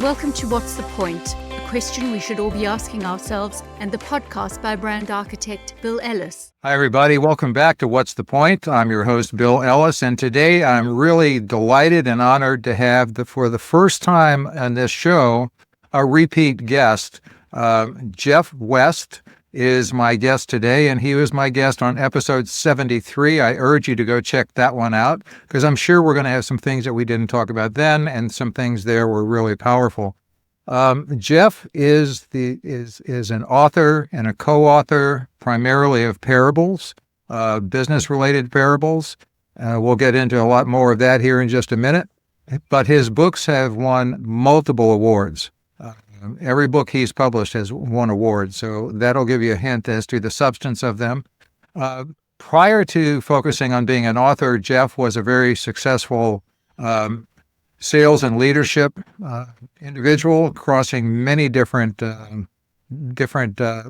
Welcome to What's the Point? A question we should all be asking ourselves, and the podcast by brand architect Bill Ellis. Hi, everybody. Welcome back to What's the Point? I'm your host, Bill Ellis, and today I'm really delighted and honored to have, for the first time on this show, a repeat guest. Jeff West is my guest today, and he was my guest on episode 73. I urge you to go check that one out, because I'm sure we're going to have some things that we didn't talk about then, and some things there were really powerful. Jeff is an author and a co-author primarily of parables, business-related parables. We'll get into a lot more of that here in just a minute. But his books have won multiple awards. Every book he's published has won awards, so that'll give you a hint as to the substance of them. Prior to focusing on being an author, Jeff was a very successful sales and leadership individual, crossing many different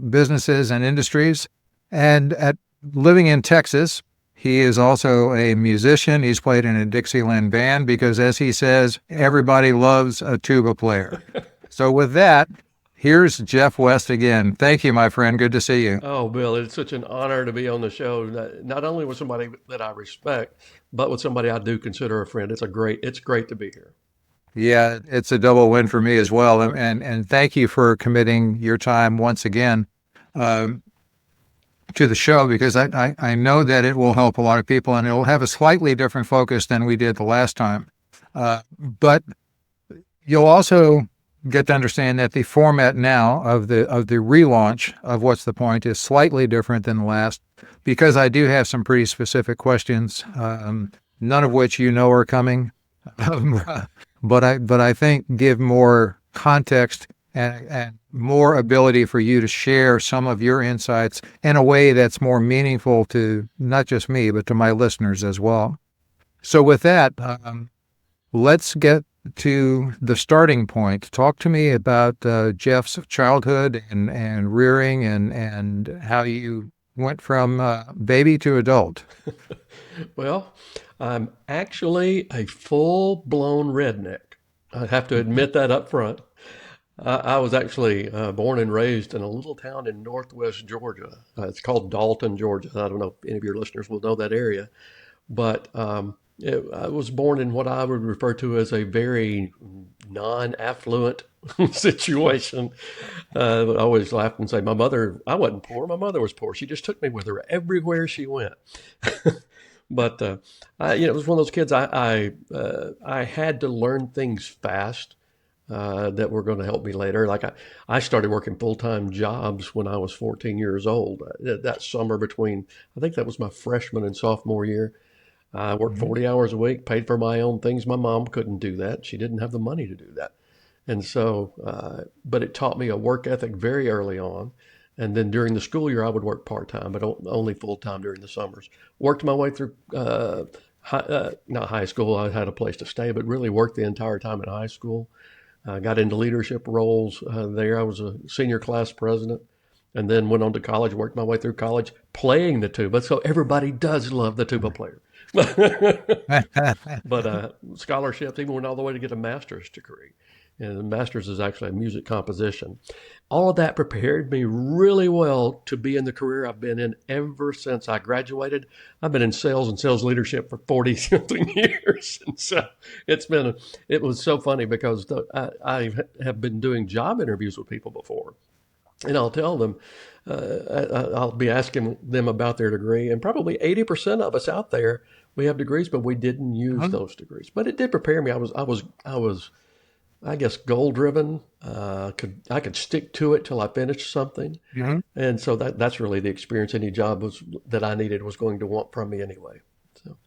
businesses and industries. And living in Texas, he is also a musician. He's played in a Dixieland band because, as he says, everybody loves a tuba player. So with that, here's Jeff West again. Thank you, my friend. Good to see you. Oh, Bill, it's such an honor to be on the show, not only with somebody that I respect, but with somebody I do consider a friend. It's great to be here. Yeah, it's a double win for me as well. And thank you for committing your time once again to the show, because I know that it will help a lot of people, and it will have a slightly different focus than we did the last time. But you'll also get to understand that the format now of the relaunch of What's the Point is slightly different than the last, because I do have some pretty specific questions, none of which you know are coming, but I think give more context and more ability for you to share some of your insights in a way that's more meaningful to not just me, but to my listeners as well. So with that, let's get to the starting point. Talk to me about Jeff's childhood and rearing and how you went from baby to adult. Well, I'm actually a full-blown redneck. I have to admit that up front. I was actually born and raised in a little town in northwest Georgia. It's called Dalton, Georgia. I don't know if any of your listeners will know that area, but I was born in what I would refer to as a very non-affluent situation. I always laugh and say, I wasn't poor. My mother was poor. She just took me with her everywhere she went. But it was one of those kids. I had to learn things fast that were going to help me later. Like I started working full-time jobs when I was 14 years old. That summer between, I think that was my freshman and sophomore year. I worked 40 hours a week, paid for my own things. My mom couldn't do that. She didn't have the money to do that. And so, but it taught me a work ethic very early on. And then during the school year, I would work part-time, but only full-time during the summers. Worked my way through, not high school. I had a place to stay, but really worked the entire time in high school. Got into leadership roles there. I was a senior class president, and then went on to college, worked my way through college playing the tuba. So everybody does love the tuba player. But scholarships, even went all the way to get a master's degree. And the master's is actually a music composition. All of that prepared me really well to be in the career I've been in ever since I graduated. I've been in sales and sales leadership for 40-something years. And so it was so funny because I have been doing job interviews with people before. And I'll tell them, I'll be asking them about their degree, and probably 80% of us out there, we have degrees, but we didn't use those degrees. But it did prepare me. I was, I guess, goal driven. I could stick to it till I finished something, and so that's really the experience any job that I needed was going to want from me anyway. So.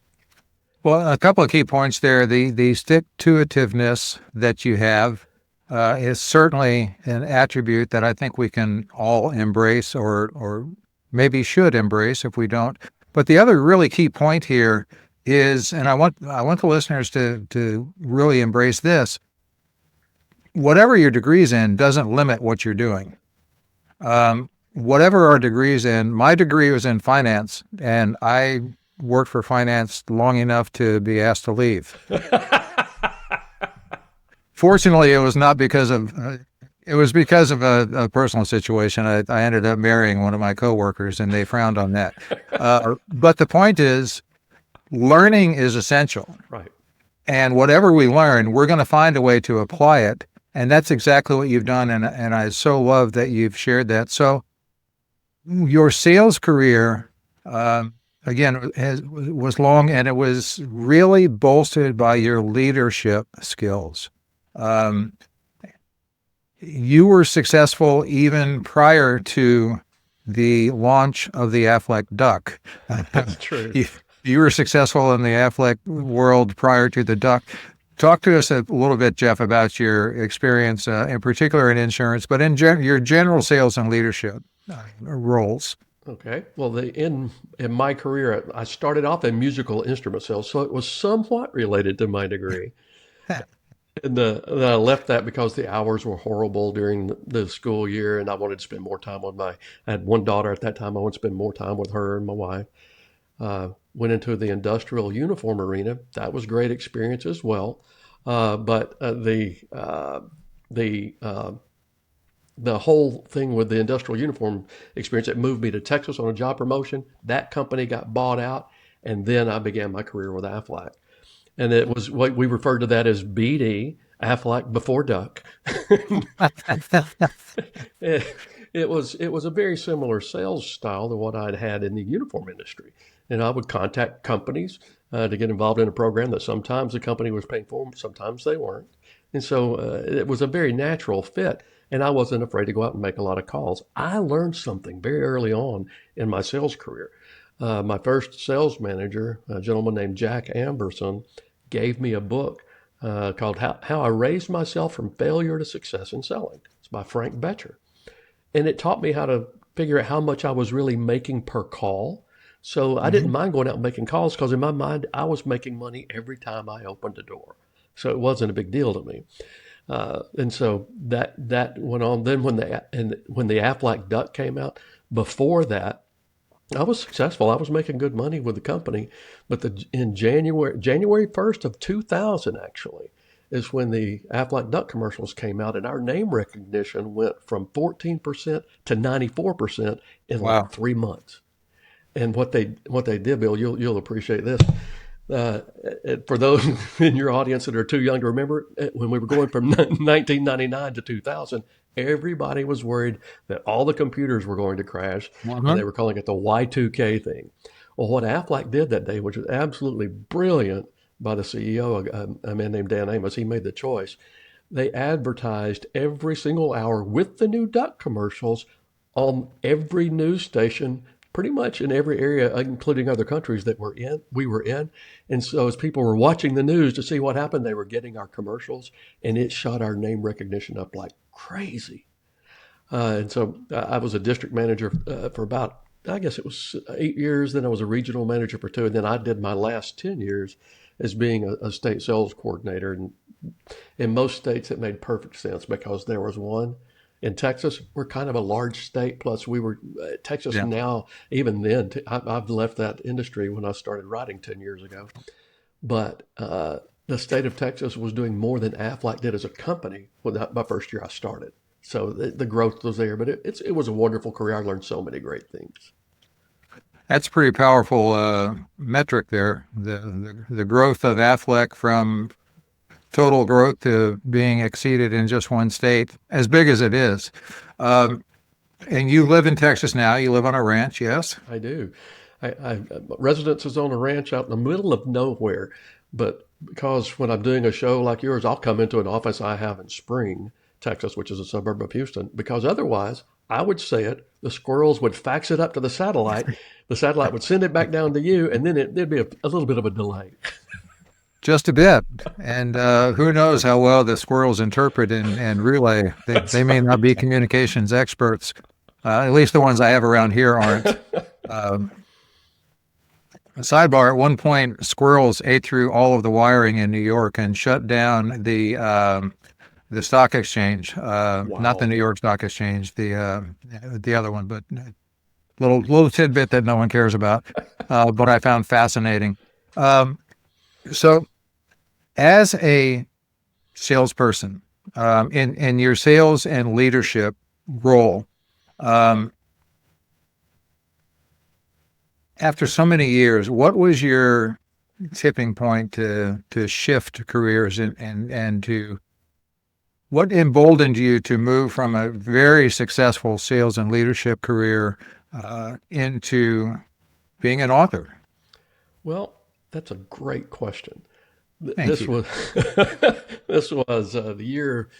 Well, a couple of key points there. The stick-to-itiveness that you have is certainly an attribute that I think we can all embrace, or maybe should embrace if we don't. But the other really key point here is, and I want the listeners to really embrace this, whatever your degree's in doesn't limit what you're doing. Whatever our degree's in, my degree was in finance, and I worked for finance long enough to be asked to leave. Fortunately, it was not because of. It was because of a personal situation. I ended up marrying one of my coworkers, and they frowned on that. But the point is, learning is essential. Right. And whatever we learn, we're going to find a way to apply it. And that's exactly what you've done. And I so love that you've shared that. So your sales career, again, was long, and it was really bolstered by your leadership skills. You were successful even prior to the launch of the Aflac duck. That's true. You were successful in the Aflac world prior to the duck. Talk to us a little bit, Jeff, about your experience, in particular in insurance, but in your general sales and leadership roles. Okay. Well, in my career, I started off in musical instrument sales, so it was somewhat related to my degree. And then I left that because the hours were horrible during the school year, and I wanted to spend more time with I had one daughter at that time. I wanted to spend more time with her and my wife. Went into the industrial uniform arena. That was a great experience as well. But the whole thing with the industrial uniform experience, it moved me to Texas on a job promotion. That company got bought out, and then I began my career with Aflac. And it was what we referred to that as BD, Aflac before Duck. It was a very similar sales style to what I'd had in the uniform industry. And I would contact companies to get involved in a program that sometimes the company was paying for, sometimes they weren't. And so it was a very natural fit. And I wasn't afraid to go out and make a lot of calls. I learned something very early on in my sales career. My first sales manager, a gentleman named Jack Amberson, gave me a book called How I Raised Myself from Failure to Success in Selling. It's by Frank Betcher. And it taught me how to figure out how much I was really making per call. So I didn't mind going out and making calls because in my mind, I was making money every time I opened a door. So it wasn't a big deal to me. And so that went on. Then when the Aflac Duck came out, before that, I was successful. I was making good money with the company, but in January 1st of 2000, actually, is when the Aflac Duck commercials came out, and our name recognition went from 14% to 94% in like 3 months. And what they did, Bill, you'll appreciate this. For those in your audience that are too young to remember, when we were going from 1999 to 2000, everybody was worried that all the computers were going to crash, and they were calling it the Y2K thing. Well, what Aflac did that day, which was absolutely brilliant by the CEO, a man named Dan Amos, he made the choice. They advertised every single hour with the new duck commercials on every news station, pretty much in every area, including other countries that we were in. And so as people were watching the news to see what happened, they were getting our commercials, and it shot our name recognition up like crazy. And so I was a district manager for about, I guess it was 8 years. Then I was a regional manager for 2. And then I did my last 10 years as being a state sales coordinator. And in most states, it made perfect sense because there was one. In Texas, we're kind of a large state. Plus, we were Texas now. Even then, I've left that industry when I started writing 10 years ago. But the state of Texas was doing more than Aflac did as a company when my first year I started. So the growth was there. But it was a wonderful career. I learned so many great things. That's a pretty powerful metric there. The growth of Aflac from total growth to being exceeded in just one state, as big as it is. And you live in Texas now. You live on a ranch, yes? I do. I residence is on a ranch out in the middle of nowhere. But because when I'm doing a show like yours, I'll come into an office I have in Spring, Texas, which is a suburb of Houston, because otherwise I would say it, the squirrels would fax it up to the satellite would send it back down to you, and then there'd be a little bit of a delay. Just a bit. And who knows how well the squirrels interpret and relay. They may not be communications experts. At least the ones I have around here aren't. A sidebar, at one point, squirrels ate through all of the wiring in New York and shut down the stock exchange. Wow. Not the New York Stock Exchange, the other one, but little tidbit that no one cares about, but I found fascinating. So as a salesperson, in your sales and leadership role. Um, After so many years, what was your tipping point to shift careers and to what emboldened you to move from a very successful sales and leadership career into being an author? Well, that's a great question. Thank This you. was this was the year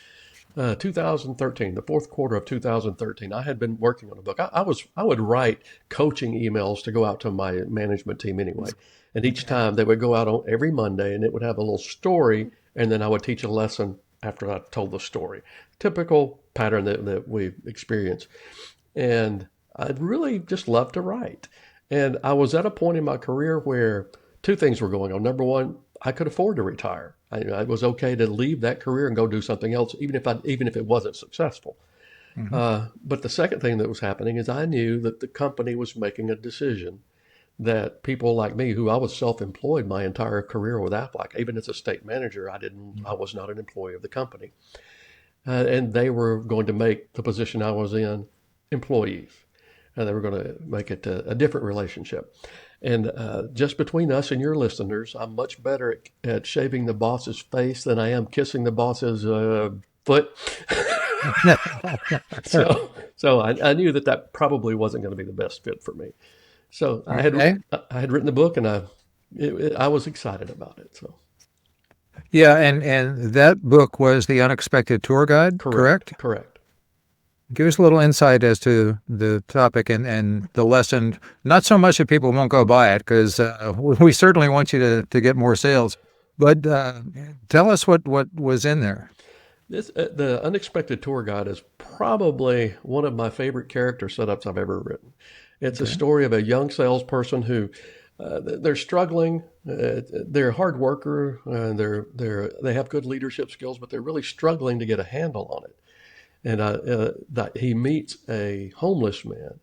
2013, the fourth quarter of 2013. I had been working on a book. I would write coaching emails to go out to my management team anyway, and each Okay. time they would go out on every Monday, and it would have a little story, and then I would teach a lesson after I told the story. Typical pattern that we experience, and I'd really just love to write. And I was at a point in my career where two things were going on. Number one, I could afford to retire. I was okay to leave that career and go do something else, even if it wasn't successful. Mhm. But the second thing that was happening is I knew that the company was making a decision that people like me, who I was self-employed my entire career with Aflac, even as a state manager, I was not an employee of the company, and they were going to make the position I was in employees. And they were going to make it a different relationship. And just between us and your listeners, I'm much better at shaving the boss's face than I am kissing the boss's foot. So I knew that probably wasn't going to be the best fit for me. So Okay. I had written the book, and I was excited about it. So Yeah, and that book was The Unexpected Tour Guide, correct? correct. Give us a little insight as to the topic and the lesson. Not so much that people won't go buy it, because we certainly want you to get more sales. But tell us what was in there. The Unexpected Tour Guide is probably one of my favorite character setups I've ever written. It's a Okay. story of a young salesperson who they're struggling. They're a hard worker. They have good leadership skills, but they're really struggling to get a handle on it. And that he meets a homeless man,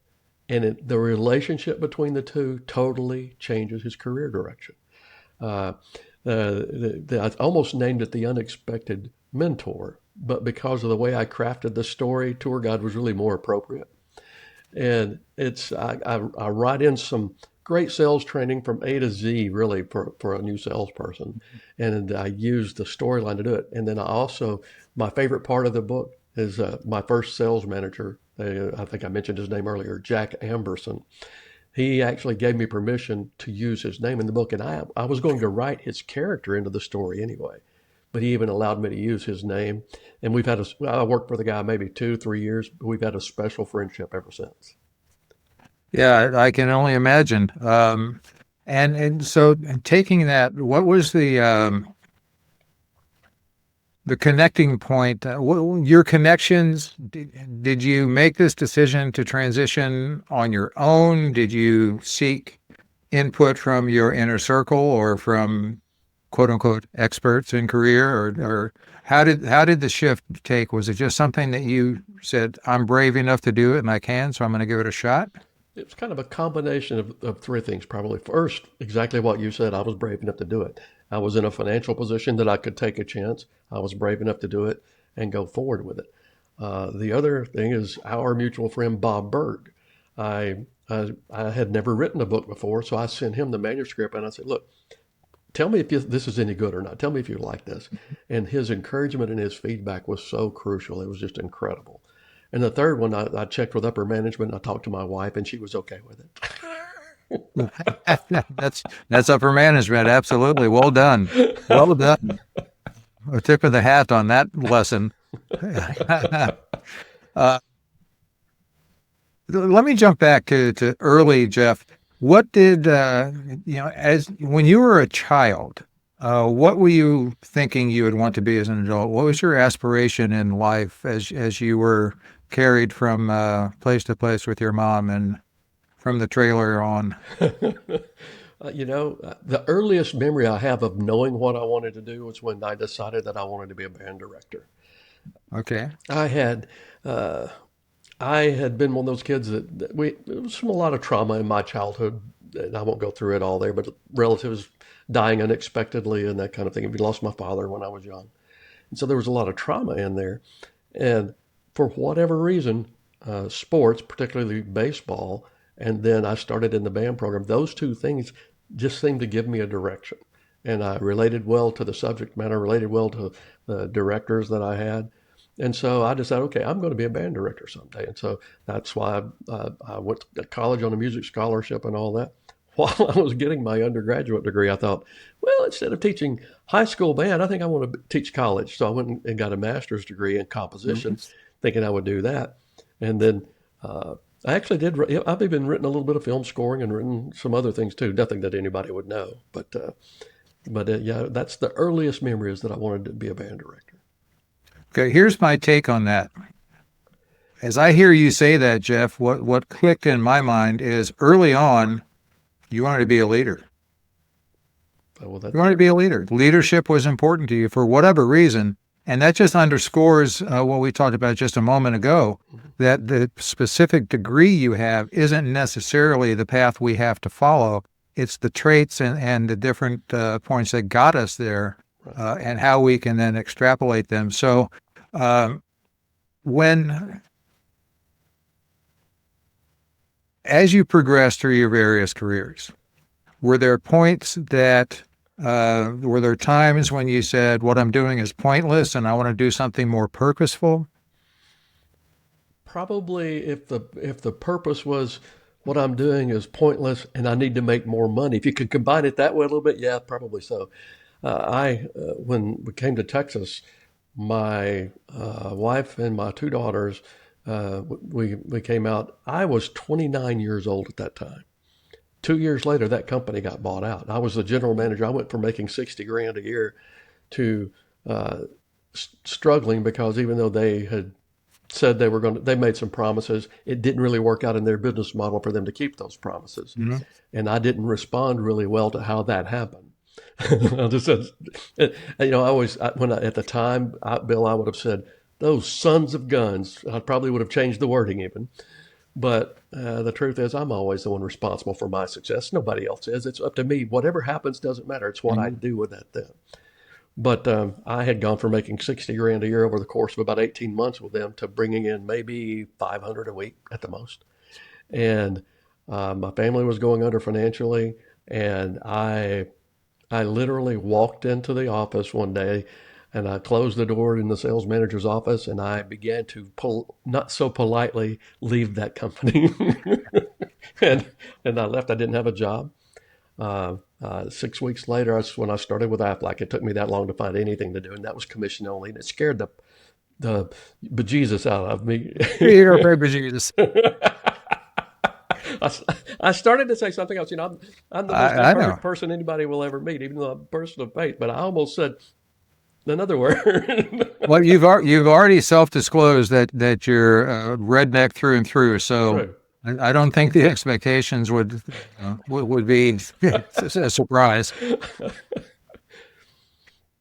and the relationship between the two totally changes his career direction. Uh, I almost named it The Unexpected Mentor, but because of the way I crafted the story, tour guide was really more appropriate. And I write in some great sales training from A to Z, really, for a new salesperson. And I use the storyline to do it. And then my favorite part of the book is my first sales manager. I think I mentioned his name earlier, Jack Amberson. He actually gave me permission to use his name in the book. And I was going to write his character into the story anyway. But he even allowed me to use his name. And I worked for the guy maybe 2, 3 years, but we've had a special friendship ever since. Yeah, I can only imagine. And so taking that, what was the connecting point? Your connections? Did you make this decision to transition on your own? Did you seek input from your inner circle or from quote unquote experts in career, or how did the shift take? Was it just something that you said, I'm brave enough to do it and I can, so I'm going to give it a shot? It was kind of a combination of three things, probably. First, exactly what you said. I was brave enough to do it. I was in a financial position that I could take a chance. I was brave enough to do it and go forward with it. The other thing is our mutual friend, Bob Burg. I had never written a book before, so I sent him the manuscript and I said, look, tell me if this is any good or not. Tell me if you like this. And his encouragement and his feedback was so crucial. It was just incredible. And the third one, I checked with upper management. I talked to my wife, and she was okay with it. That's upper management. Absolutely. Well done. Well done. A tip of the hat on that lesson. uh, Let me jump back to early, Jeff. What did as when you were a child? What were you thinking you would want to be as an adult? What was your aspiration in life as you were carried from place to place with your mom and from the trailer on? The earliest memory I have of knowing what I wanted to do was when I decided that I wanted to be a band director. Okay. I had uh, I had been one of those kids there was a lot of trauma in my childhood, and I won't go through it all there, but relatives dying unexpectedly and that kind of thing. We lost my father when I was young, And so there was a lot of trauma in there. And for whatever reason, sports, particularly baseball, and then I started in the band program, those two things just seemed to give me a direction. And I related well to the subject matter, related well to the directors that I had. And so I decided, okay, I'm going to be a band director someday. And so that's why I went to college on a music scholarship and all that. While I was getting my undergraduate degree, I thought, well, instead of teaching high school band, I think I want to teach college. So I went and got a master's degree in composition, thinking I would do that. And then I actually did. I've even written a little bit of film scoring and written some other things too. Nothing that anybody would know, but yeah, that's the earliest memories that I wanted to be a band director. Okay, here's my take on that. As I hear you say that, Jeff, what clicked in my mind is early on, you wanted to be a leader. Well, you wanted to be a leader. Leadership was important to you for whatever reason. And that just underscores what we talked about just a moment ago, that the specific degree you have isn't necessarily the path we have to follow. It's the traits and the different points that got us there and how we can then extrapolate them. So as you progress through your various careers, were there points that, were there times when you said, what I'm doing is pointless and I want to do something more purposeful? Probably if the purpose was what I'm doing is pointless and I need to make more money. If you could combine it that way a little bit, yeah, probably so. When we came to Texas, my wife and my two daughters, we came out. I was 29 years old at that time. 2 years later, that company got bought out. I was the general manager. I went from making $60,000 a year to struggling because even though they had said they made some promises, it didn't really work out in their business model for them to keep those promises. Mm-hmm. And I didn't respond really well to how that happened. I just said, at the time, Bill, I would have said, those sons of guns. I probably would have changed the wording even. But the truth is, I'm always the one responsible for my success. Nobody else is. It's up to me. Whatever happens doesn't matter. It's what I do with that then. But I had gone from making $60,000 a year over the course of about 18 months with them to bringing in maybe $500 a week at the most. And my family was going under financially. And I literally walked into the office one day and I closed the door in the sales manager's office and I began to not so politely leave that company. and I left. I didn't have a job. 6 weeks later, that's when I started with Aflac. It took me that long to find anything to do, and that was commission only. And it scared the bejesus out of me. You're very bejesus. I started to say something else. I'm the most imperfect person anybody will ever meet, even though I'm a person of faith. But I almost said another word. Well, you've already self-disclosed that you're redneck through and through. So. True. I don't think the expectations would be a surprise.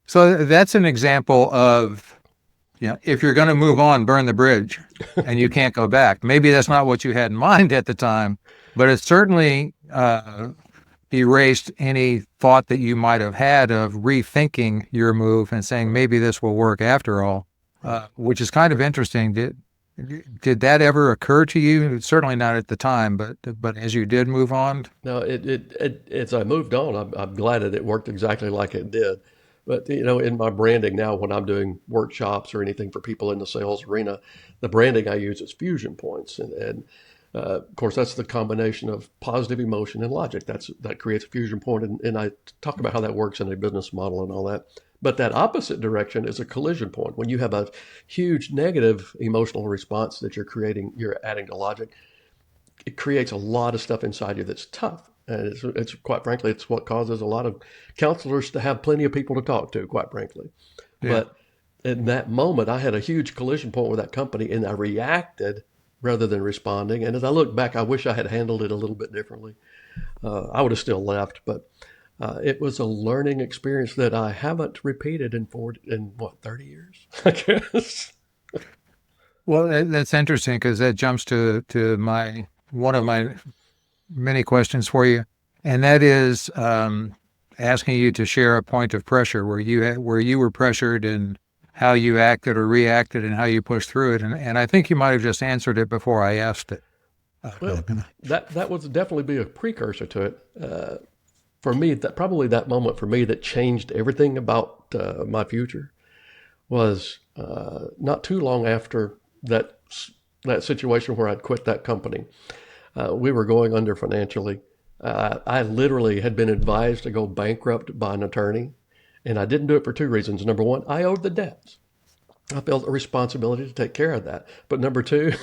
So that's an example of, if you're going to move on, burn the bridge, and you can't go back. Maybe that's not what you had in mind at the time, but it certainly erased any thought that you might have had of rethinking your move and saying maybe this will work after all, which is kind of interesting. Did that ever occur to you? Certainly not at the time, but as you did move on? No, as I moved on, I'm glad that it worked exactly like it did. But, in my branding now, when I'm doing workshops or anything for people in the sales arena, the branding I use is fusion points. And of course, that's the combination of positive emotion and logic. That creates a fusion point. And I talk about how that works in a business model and all that. But that opposite direction is a collision point. When you have a huge negative emotional response that you're adding to logic, it creates a lot of stuff inside you that's tough. And it's quite frankly, it's what causes a lot of counselors to have plenty of people to talk to, quite frankly. Yeah. But in that moment, I had a huge collision point with that company and I reacted rather than responding. And as I look back, I wish I had handled it a little bit differently. I would have still left, but it was a learning experience that I haven't repeated in 30 years, I guess. Well, that's interesting because that jumps to one of my many questions for you, and that is asking you to share a point of pressure where you were pressured and how you acted or reacted and how you pushed through it. And I think you might have just answered it before I asked it. Well, that would definitely be a precursor to it. For me, that moment for me that changed everything about my future was not too long after that situation where I'd quit that company. We were going under financially. I literally had been advised to go bankrupt by an attorney, and I didn't do it for two reasons. Number one, I owed the debts. I felt a responsibility to take care of that. But number two,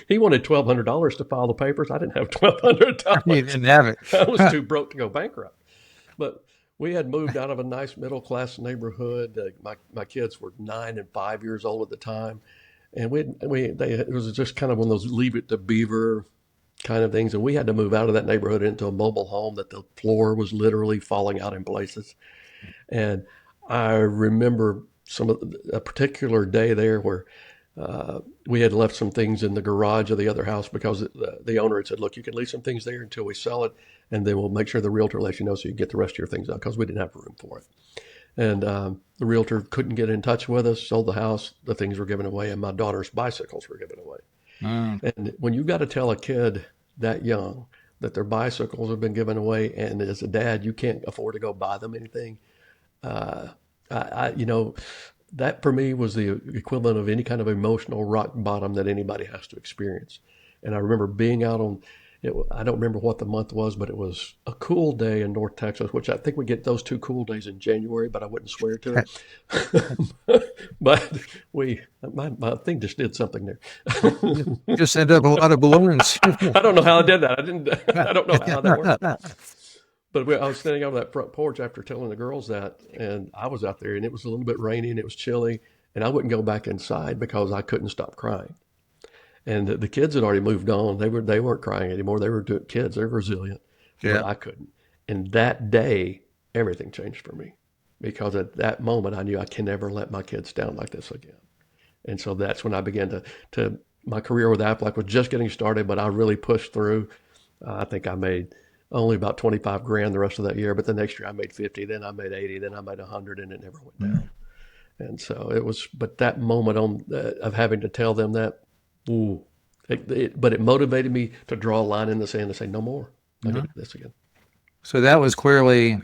he wanted $1,200 to file the papers. I didn't have $1,200. You didn't have it. I was too broke to go bankrupt. But we had moved out of a nice middle-class neighborhood. My kids were 9 and 5 years old at the time. And it was just kind of one of those leave it to beaver kind of things. And we had to move out of that neighborhood into a mobile home that the floor was literally falling out in places. And I remember a particular day there where we had left some things in the garage of the other house because the owner had said, look, you can leave some things there until we sell it, and then we'll make sure the realtor lets you know so you can get the rest of your things out, because we didn't have room for it. And the realtor couldn't get in touch with us, sold the house, the things were given away, and my daughter's bicycles were given away. And when you've got to tell a kid that young that their bicycles have been given away, and as a dad, you can't afford to go buy them anything, that for me was the equivalent of any kind of emotional rock bottom that anybody has to experience. And I remember being out on it. I don't remember what the month was, but it was a cool day in North Texas, which I think we get those 2 cool days in January, but I wouldn't swear to it. But my thing just did something there. You just sent up a lot of balloons. I don't know how I did that. I don't know how that worked. But I was standing on that front porch after telling the girls that, and I was out there, and it was a little bit rainy, and it was chilly, and I wouldn't go back inside because I couldn't stop crying. And the kids had already moved on. They weren't crying anymore. They were kids. They were resilient. Yeah. But I couldn't. And that day, everything changed for me, because at that moment, I knew I can never let my kids down like this again. And so that's when I began to my career with Aflac was just getting started, but I really pushed through. I think I made only about $25,000 the rest of that year, but the next year I made 50, then I made 80, then I made 100, and it never went down. And so it was, but that moment of having to tell them that, but it motivated me to draw a line in the sand and say, no more. I can do this again. So that was clearly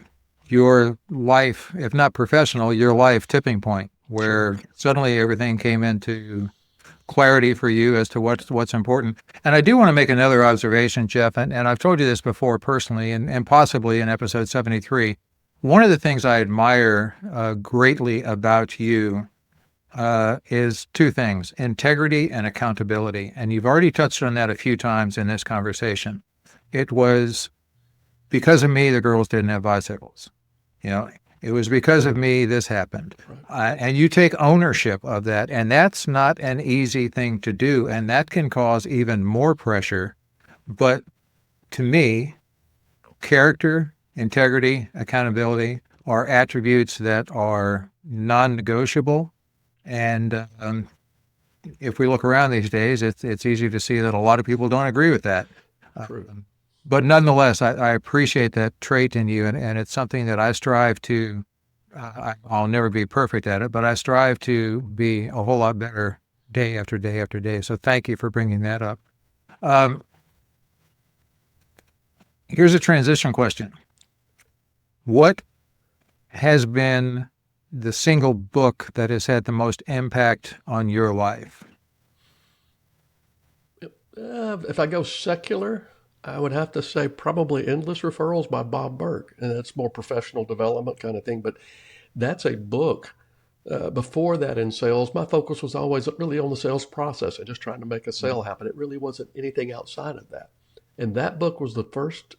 your life, if not professional, your life tipping point, where suddenly everything came into clarity for you as to what's important. And I do want to make another observation, Jeff, and I've told you this before personally, and possibly in episode 73. One of the things I admire greatly about you is 2 things: integrity and accountability. And you've already touched on that a few times in this conversation. It was because of me the girls didn't have bicycles. It was because of me this happened. And you take ownership of that, and that's not an easy thing to do, and that can cause even more pressure. But to me, character, integrity, accountability are attributes that are non-negotiable. And if we look around these days, it's easy to see that a lot of people don't agree with that. True. But nonetheless, I appreciate that trait in you, and it's something that I strive to, I'll never be perfect at it, but I strive to be a whole lot better day after day after day. So thank you for bringing that up. Here's a transition question. What has been the single book that has had the most impact on your life? If I go secular, I would have to say probably Endless Referrals by Bob Burg. And that's more professional development kind of thing. But that's a book. Before that in sales, my focus was always really on the sales process and just trying to make a sale happen. It really wasn't anything outside of that. And that book was the first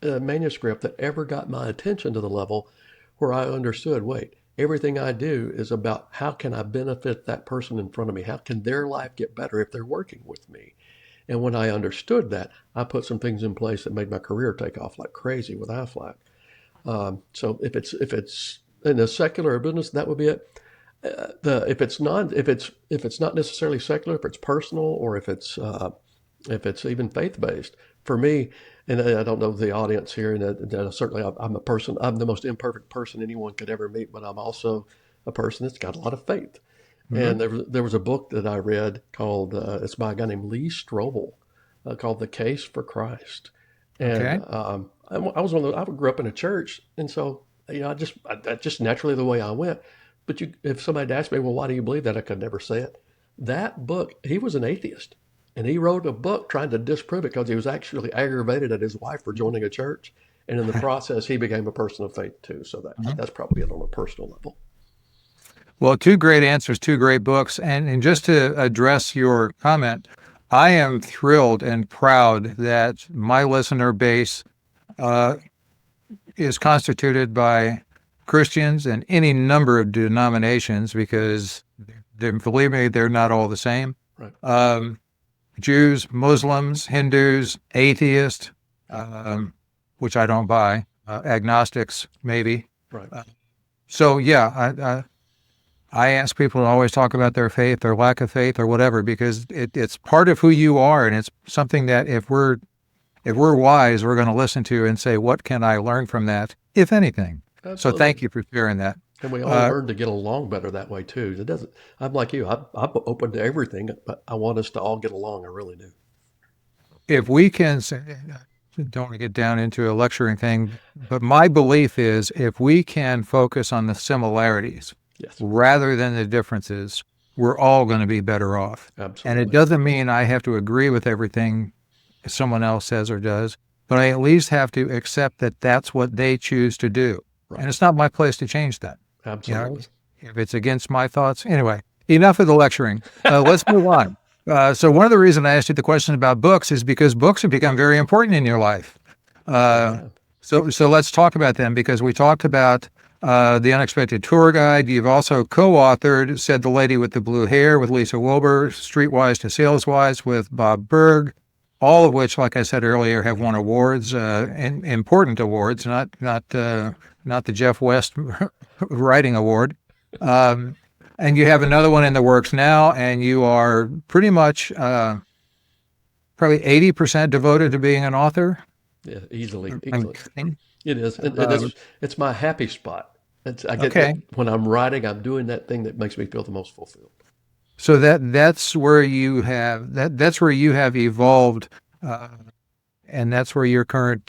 manuscript that ever got my attention to the level where I understood, wait, everything I do is about how can I benefit that person in front of me? How can their life get better if they're working with me? And when I understood that, I put some things in place that made my career take off like crazy with Aflac. So if it's in a secular business, that would be it. If it's not necessarily secular, if it's personal, or if it's even faith-based, for me, and I don't know the audience here, and certainly I'm a person, I'm the most imperfect person anyone could ever meet, but I'm also a person that's got a lot of faith. And there was a book that I read called, it's by a guy named Lee Strobel, called The Case for Christ. And Okay. I was one of those, I grew up in a church. And so, that's just naturally the way I went. But if somebody asked me, well, why do you believe that? I could never say it. That book, he was an atheist. And he wrote a book trying to disprove it because he was actually aggravated at his wife for joining a church. And in the process, he became a person of faith too. So that's probably it on a personal level. Well, two great answers, two great books. And just to address your comment, I am thrilled and proud that my listener base is constituted by Christians and any number of denominations, because believe me, they're not all the same. Right. Jews, Muslims, Hindus, atheists, which I don't buy, agnostics, maybe. Right. So yeah, I ask people to always talk about their faith, their lack of faith, or whatever, because it's part of who you are, and it's something that if we're wise, we're going to listen to and say, what can I learn from that, if anything? Absolutely. So thank you for sharing that. And we all learn to get along better that way too. It doesn't. I'm like you. I'm open to everything, but I want us to all get along. I really do. If we can, don't want to get down into a lecturing thing, but my belief is if we can focus on the similarities Yes. rather than the differences, we're all going to be better off. Absolutely. And it doesn't mean I have to agree with everything someone else says or does, but I at least have to accept that that's what they choose to do. Right. And it's not my place to change that. Absolutely. If it's against my thoughts. Anyway, enough of the lecturing. Let's move on. So one of the reasons I asked you the question about books is because books have become very important in your life. So let's talk about them, because we talked about The Unexpected Tour Guide. You've also co-authored Said the Lady with the Blue Hair with Lisa Wilber, Streetwise to Saleswise with Bob Burg, all of which, like I said earlier, have won awards, and important awards, not the Jeff West Writing Award. And you have another one in the works now, and you are pretty much probably 80% devoted to being an author. Yeah, easily. Okay. It is. It's my happy spot. When I'm writing, I'm doing that thing that makes me feel the most fulfilled. So that's where you have that's where you have evolved, and that's where your current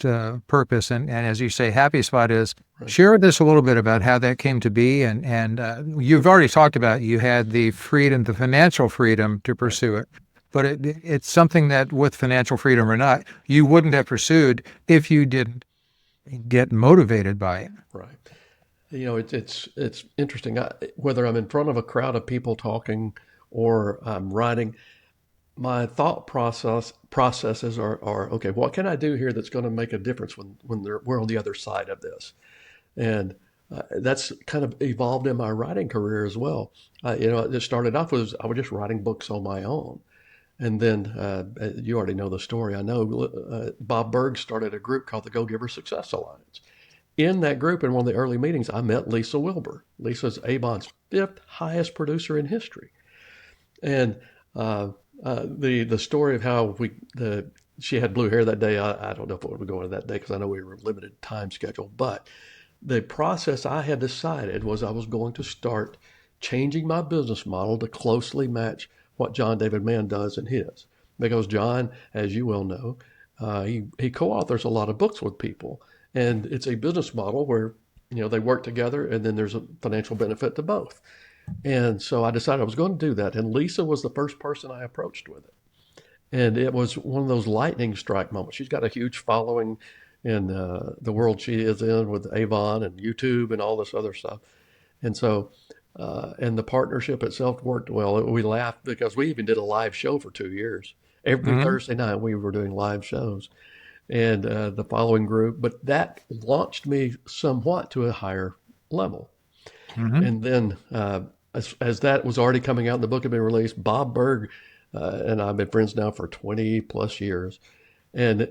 purpose and as you say, happy spot is. Right. Share with us a little bit about how that came to be, and you've already talked about you had the freedom, the financial freedom to pursue it, but it's something that, with financial freedom or not, you wouldn't have pursued if you didn't get motivated by it. Right. It's interesting. Whether I'm in front of a crowd of people talking or I'm writing, my thought processes are okay, what can I do here that's going to make a difference when we're on the other side of this? And that's kind of evolved in my writing career as well. It started off as I was just writing books on my own. And then you already know the story. I know Bob Burg started a group called the Go-Giver Success Alliance. In that group, in one of the early meetings, I met Lisa Wilber. Lisa's Avon's 5th highest producer in history. And the story of how she had blue hair that day, I don't know if it would go into that day because I know we were limited time schedule, but the process I had decided was I was going to start changing my business model to closely match what John David Mann does in his. Because John, as you well know, he co-authors a lot of books with people, and it's a business model where they work together, and then there's a financial benefit to both. And so I decided I was going to do that, and Lisa was the first person I approached with it. And it was one of those lightning strike moments. She's got a huge following in the world she is in with Avon and YouTube and all this other stuff. And so, and the partnership itself worked well. We laughed because we even did a live show for 2 years. Every Thursday night we were doing live shows, and the following grew. But that launched me somewhat to a higher level. And then as that was already coming out and the book had been released, Bob Burg and I've been friends now for 20 plus years. And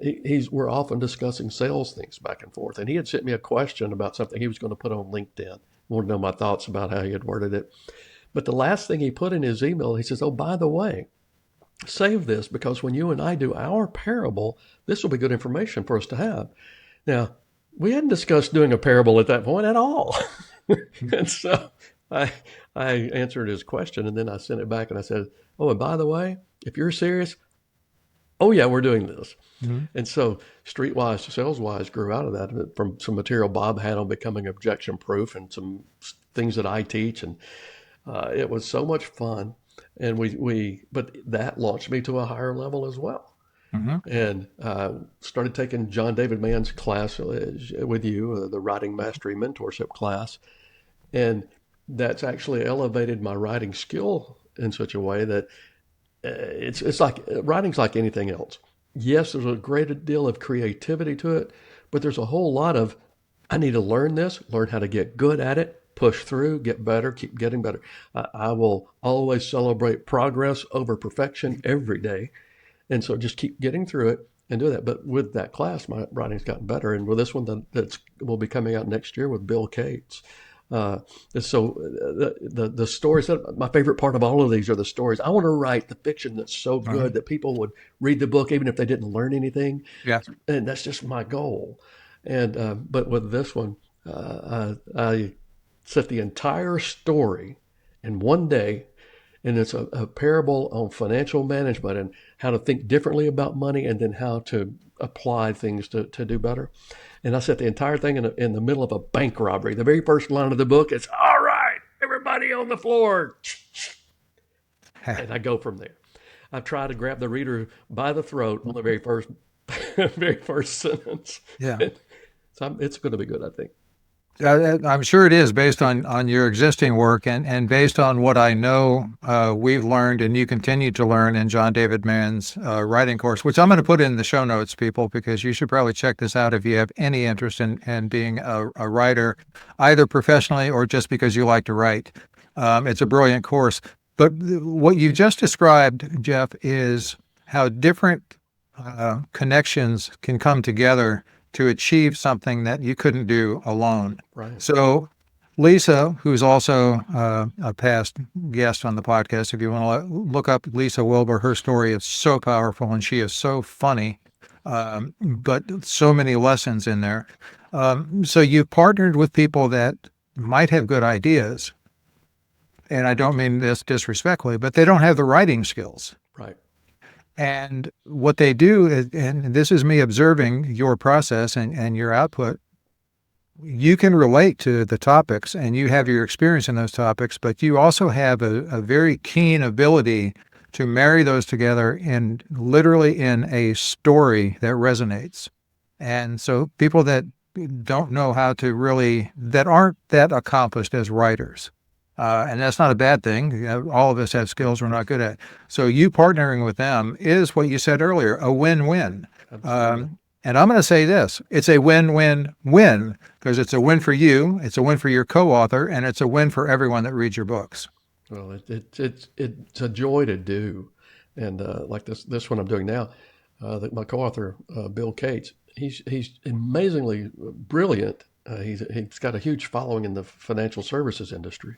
we're often discussing sales things back and forth. And he had sent me a question about something he was going to put on LinkedIn. Wanted to know my thoughts about how he had worded it. But the last thing he put in his email, he says, oh, by the way, save this, because when you and I do our parable, this will be good information for us to have. Now, we hadn't discussed doing a parable at that point at all. And so I I answered his question and then I sent it back and I said, "Oh, and by the way, if you're serious, oh yeah, we're doing this." Mhm. And so Streetwise to Saleswise grew out of that from some material Bob had on becoming objection proof and some things that I teach. And it was so much fun. And but that launched me to a higher level as well. Mhm. And started taking John David Mann's class with you, the Writing Mastery Mentorship class. And that's actually elevated my writing skill in such a way that it's like writing's like anything else. Yes, there's a great deal of creativity to it, but there's a whole lot of I need to learn this, learn how to get good at it, push through, get better, keep getting better. I will always celebrate progress over perfection every day, and so just keep getting through it and do that. But with that class, my writing's gotten better, and with this one that's will be coming out next year with Bill Cates. So the stories that my favorite part of all of these are the stories. I want to write the fiction that's so good that people would read the book even if they didn't learn anything, Yeah. and that's just my goal. And but with this one, I set the entire story in one day, and it's a parable on financial management and how to think differently about money, and then how to apply things to do better. And I set the entire thing in the middle of a bank robbery. The very first line of the book is, "All right, everybody on the floor." And I go from there. I try to grab the reader by the throat on the very first, very first sentence. Yeah. So it's going to be good, I think. I'm sure it is based on your existing work and based on what I know we've learned and you continue to learn in John David Mann's writing course, which I'm going to put in the show notes, people, because you should probably check this out if you have any interest in being a writer, either professionally or just because you like to write. It's a brilliant course. But what you just described, Jeff, is how different connections can come together to achieve something that you couldn't do alone. Right. So Lisa, who's also a past guest on the podcast, if you want to look up Lisa Wilber, her story is so powerful and she is so funny, but so many lessons in there. So you've partnered with people that might have good ideas, and I don't mean this disrespectfully, but they don't have the writing skills. Right. And what they do is, and this is me observing your process and your output, you can relate to the topics and you have your experience in those topics, but you also have a very keen ability to marry those together literally in a story that resonates. And so people that don't know how to that aren't that accomplished as writers, and that's not a bad thing. All of us have skills we're not good at. So you partnering with them is what you said earlier, a win-win. And I'm going to say this, it's a win-win-win because it's a win for you, it's a win for your co-author, and it's a win for everyone that reads your books. Well, it's a joy to do. And like this one I'm doing now, my co-author, Bill Cates, he's amazingly brilliant. He's got a huge following in the financial services industry,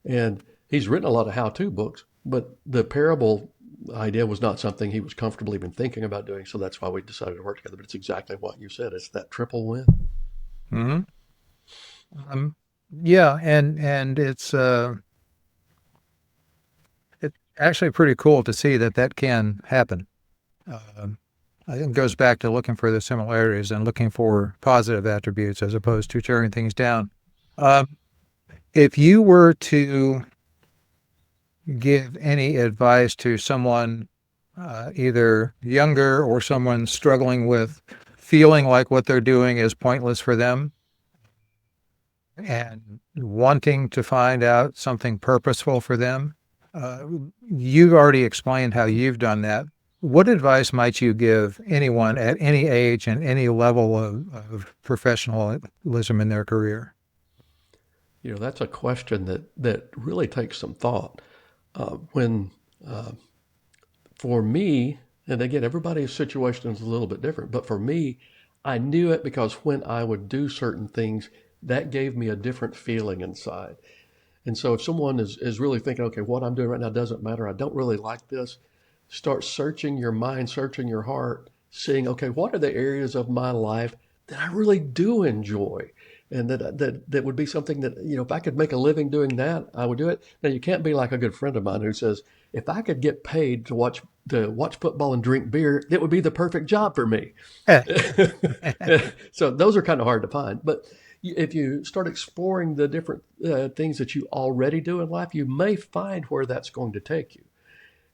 and he's written a lot of how-to books. But the parable idea was not something he was comfortable even thinking about doing, so that's why we decided to work together. But it's exactly what you said; it's that triple win. Mm-hmm. Yeah, and it's actually pretty cool to see that can happen. I think it goes back to looking for the similarities and looking for positive attributes as opposed to tearing things down. If you were to give any advice to someone either younger or someone struggling with feeling like what they're doing is pointless for them and wanting to find out something purposeful for them, you've already explained how you've done that. What advice might you give anyone at any age and any level of professionalism in their career? That's a question that really takes some thought. For me, and again, everybody's situation is a little bit different, but for me, I knew it because when I would do certain things, that gave me a different feeling inside. And so if someone is really thinking, okay, what I'm doing right now doesn't matter, I don't really like this, start searching your mind, searching your heart, seeing, okay, what are the areas of my life that I really do enjoy? And that would be something that, if I could make a living doing that, I would do it. Now, you can't be like a good friend of mine who says, if I could get paid to watch football and drink beer, that would be the perfect job for me. So those are kind of hard to find. But if you start exploring the different things that you already do in life, you may find where that's going to take you.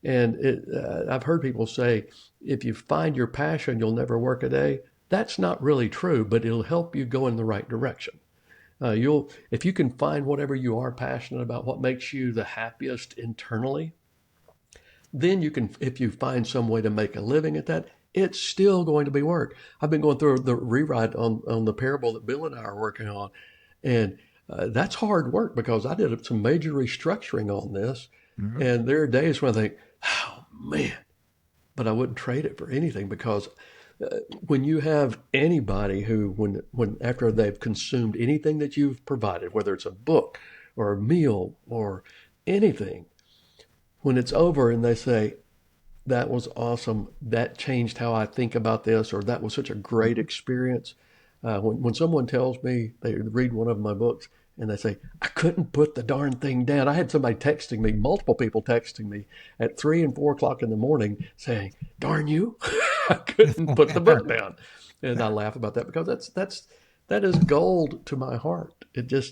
And I've heard people say, if you find your passion, you'll never work a day. That's not really true, but it'll help you go in the right direction. If you can find whatever you are passionate about, what makes you the happiest internally, then you can, if you find some way to make a living at that, it's still going to be work. I've been going through the rewrite on the parable that Bill and I are working on, and that's hard work because I did some major restructuring on this, and there are days when I think, oh man, but I wouldn't trade it for anything because when you have anybody who, when after they've consumed anything that you've provided, whether it's a book or a meal or anything, when it's over and they say, that was awesome, that changed how I think about this, or that was such a great experience. When someone tells me, they read one of my books and they say, I couldn't put the darn thing down. I had somebody texting me, multiple people texting me at 3 and 4 o'clock in the morning saying, darn you, I couldn't put the book down. And I laugh about that because that is gold to my heart. It's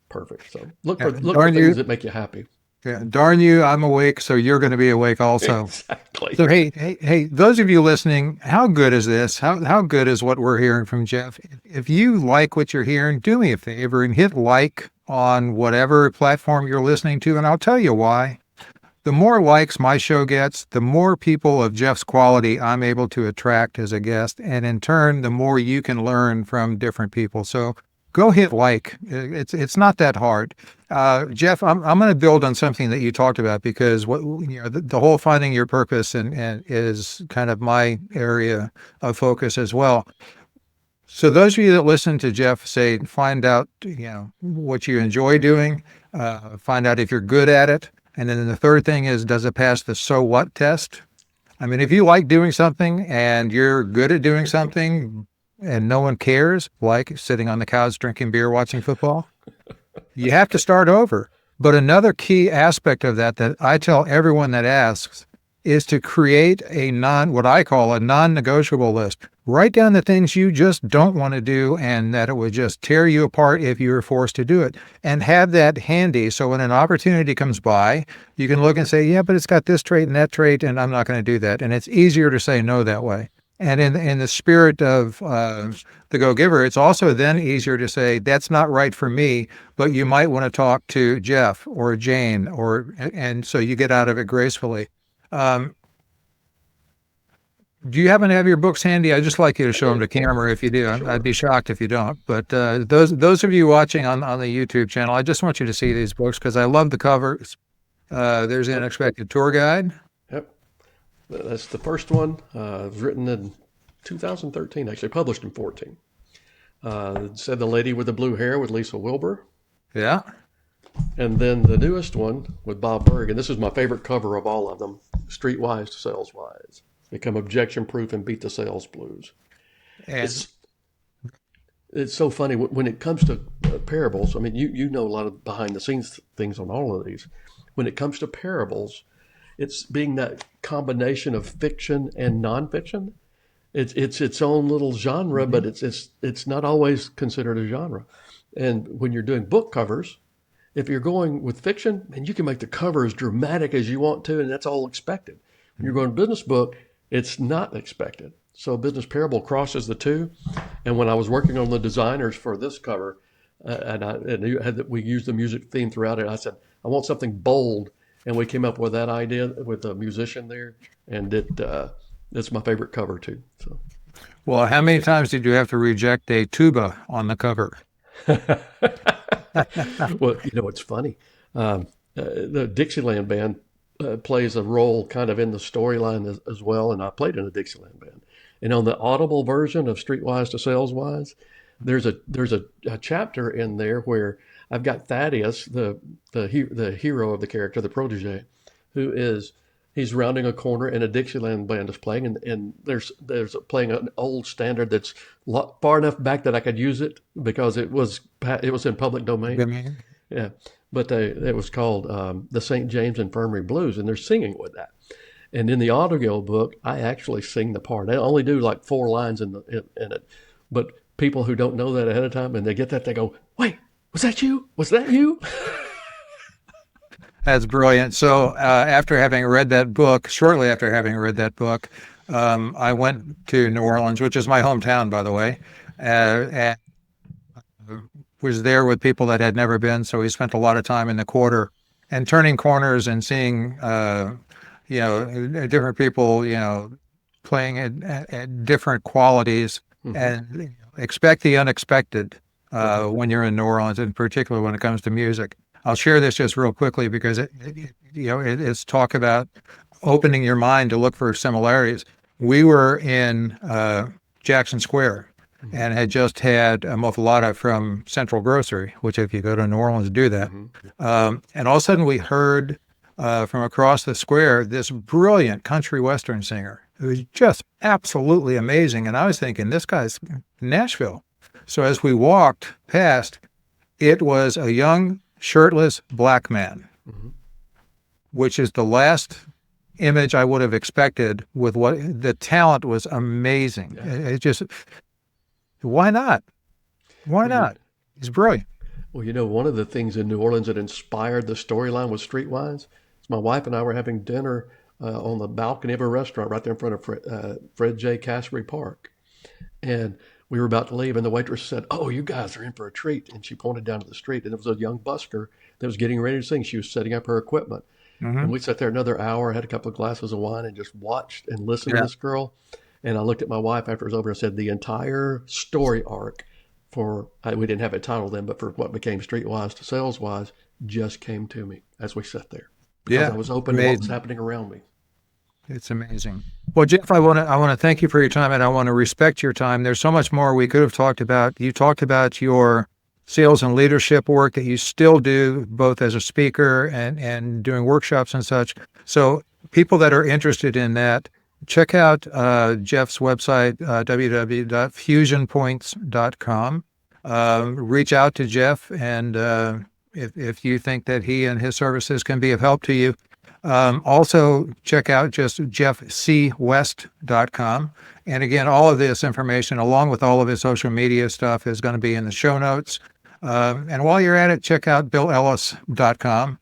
perfect. So look for things that make you happy. Yeah, darn you, I'm awake, so you're going to be awake also. Exactly. So hey, those of you listening, how good is this? How good is what we're hearing from Jeff? If you like what you're hearing, do me a favor and hit like on whatever platform you're listening to, and I'll tell you why. The more likes my show gets, the more people of Jeff's quality I'm able to attract as a guest, and in turn, the more you can learn from different people. So go hit like. It's not that hard. Jeff, I'm going to build on something that you talked about because the whole finding your purpose and is kind of my area of focus as well. So those of you that listen to Jeff say, find out what you enjoy doing, find out if you're good at it, and then the third thing is, does it pass the so what test? I mean, if you like doing something and you're good at doing something, and no one cares, like sitting on the couch, drinking beer, watching football, you have to start over. But another key aspect of that I tell everyone that asks is to create what I call a non-negotiable list. Write down the things you just don't want to do and that it would just tear you apart if you were forced to do it. And have that handy so when an opportunity comes by, you can look and say, yeah, but it's got this trait and that trait, and I'm not going to do that. And it's easier to say no that way. And in the spirit of the Go-Giver, it's also then easier to say, that's not right for me, but you might want to talk to Jeff or Jane, and so you get out of it gracefully. Do you happen to have your books handy? I'd just like you to show them to camera if you do. Sure. I'd be shocked if you don't. But those of you watching on the YouTube channel, I just want you to see these books because I love the covers. There's an Unexpected Tour Guide. Yep. That's the first one. It was written in 2013, actually published in 14. It said The Lady with the Blue Hair with Lisa Wilber. Yeah. And then the newest one with Bob Burg, and this is my favorite cover of all of them, Streetwise to Saleswise. Become objection proof and beat the sales blues. And It's so funny when it comes to parables. I mean, you know a lot of behind the scenes things on all of these. When it comes to parables, it's being that combination of fiction and nonfiction. It's its own little genre, but it's not always considered a genre. And when you're doing book covers, if you're going with fiction, and you can make the cover as dramatic as you want to, and that's all expected. When you're going to business book, it's not expected. So business parable crosses the two. And when I was working on the designers for this cover, we used the music theme throughout it, I said, I want something bold. And we came up with that idea with a musician there, and it's my favorite cover too. So, well, how many times did you have to reject a tuba on the cover? Well, it's funny. The Dixieland band plays a role kind of in the storyline as well, and I played in a Dixieland band. And on the Audible version of Streetwise to Saleswise, there's a chapter in there where I've got Thaddeus, the hero of the character, the protege, who is he's rounding a corner and a Dixieland band is playing, and there's playing an old standard that's far enough back that I could use it because it was in public domain. Yeah, but it was called the St. James Infirmary Blues, and they're singing with that. And in the audio book, I actually sing the part. I only do like 4 lines in it, but people who don't know that ahead of time and they get that, they go, "Wait, was that you? Was that you?" That's brilliant. So shortly after having read that book, I went to New Orleans, which is my hometown, by the way, and was there with people that had never been. So we spent a lot of time in the quarter and turning corners and seeing, different people, playing at different qualities, and expect the unexpected when you're in New Orleans, in particular when it comes to music. I'll share this just real quickly because it's talk about opening your mind to look for similarities. We were in Jackson Square and had just had a muffaletta from Central Grocery, which if you go to New Orleans, do that. And all of a sudden we heard from across the square this brilliant country western singer who was just absolutely amazing. And I was thinking, this guy's in Nashville. So as we walked past, it was a young, shirtless black man, which is the last image I would have expected. With what the talent was amazing. It just, why not? Why not? He's brilliant. Well, one of the things in New Orleans that inspired the storyline was Streetwise. My wife and I were having dinner on the balcony of a restaurant right there in front of Fred J. Cassery Park. And we were about to leave, and the waitress said, "Oh, you guys are in for a treat." And she pointed down to the street, and it was a young busker that was getting ready to sing. She was setting up her equipment. And we sat there another hour, had a couple of glasses of wine, and just watched and listened to this girl. And I looked at my wife after it was over and said, the entire story arc we didn't have a title then, but for what became Streetwise to Saleswise just came to me as we sat there. Because I was open to what was happening around me. It's amazing. Well, Jeff, I want to thank you for your time, and I want to respect your time. There's so much more we could have talked about. You talked about your sales and leadership work that you still do, both as a speaker and doing workshops and such. So people that are interested in that, check out Jeff's website, www.fusionpoints.com. Reach out to Jeff, and if you think that he and his services can be of help to you. Also, check out just jeffcwest.com. And again, all of this information, along with all of his social media stuff, is going to be in the show notes. And while you're at it, check out billellis.com,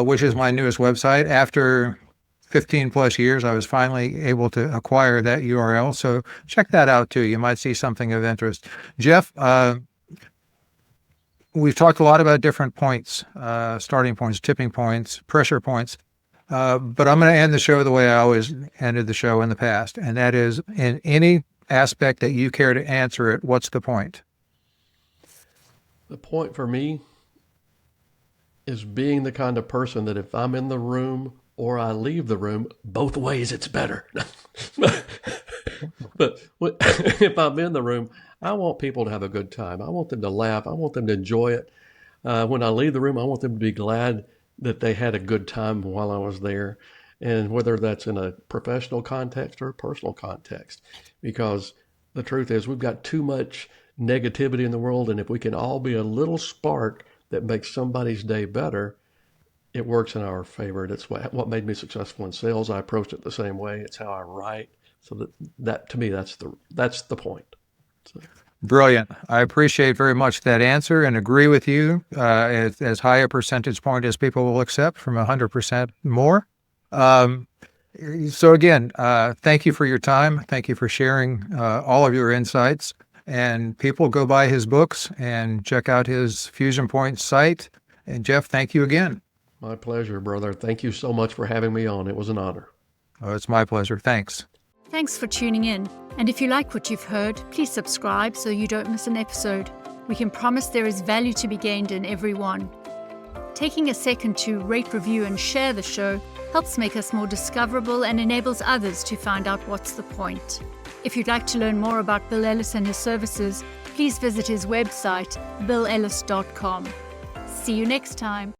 which is my newest website. After 15 plus years, I was finally able to acquire that URL. So check that out too. You might see something of interest. Jeff, we've talked a lot about different points, starting points, tipping points, pressure points. But I'm going to end the show the way I always ended the show in the past. And that is, in any aspect that you care to answer it, what's the point? The point for me is being the kind of person that if I'm in the room or I leave the room, both ways it's better. But if I'm in the room, I want people to have a good time. I want them to laugh. I want them to enjoy it. When I leave the room, I want them to be glad that they had a good time while I was there. And whether that's in a professional context or a personal context, because the truth is we've got too much negativity in the world. And if we can all be a little spark that makes somebody's day better, it works in our favor. That's what made me successful in sales. I approached it the same way. It's how I write. So that to me, that's the point. So. Brilliant. I appreciate very much that answer and agree with you as high a percentage point as people will accept from 100% more. So again, thank you for your time. Thank you for sharing all of your insights. And people go buy his books and check out his Fusion Point site. And Jeff, thank you again. My pleasure, brother. Thank you so much for having me on. It was an honor. Oh, it's my pleasure. Thanks. Thanks for tuning in. And if you like what you've heard, please subscribe so you don't miss an episode. We can promise there is value to be gained in every one. Taking a second to rate, review, and share the show helps make us more discoverable and enables others to find out what's the point. If you'd like to learn more about Bill Ellis and his services, please visit his website, billellis.com. See you next time.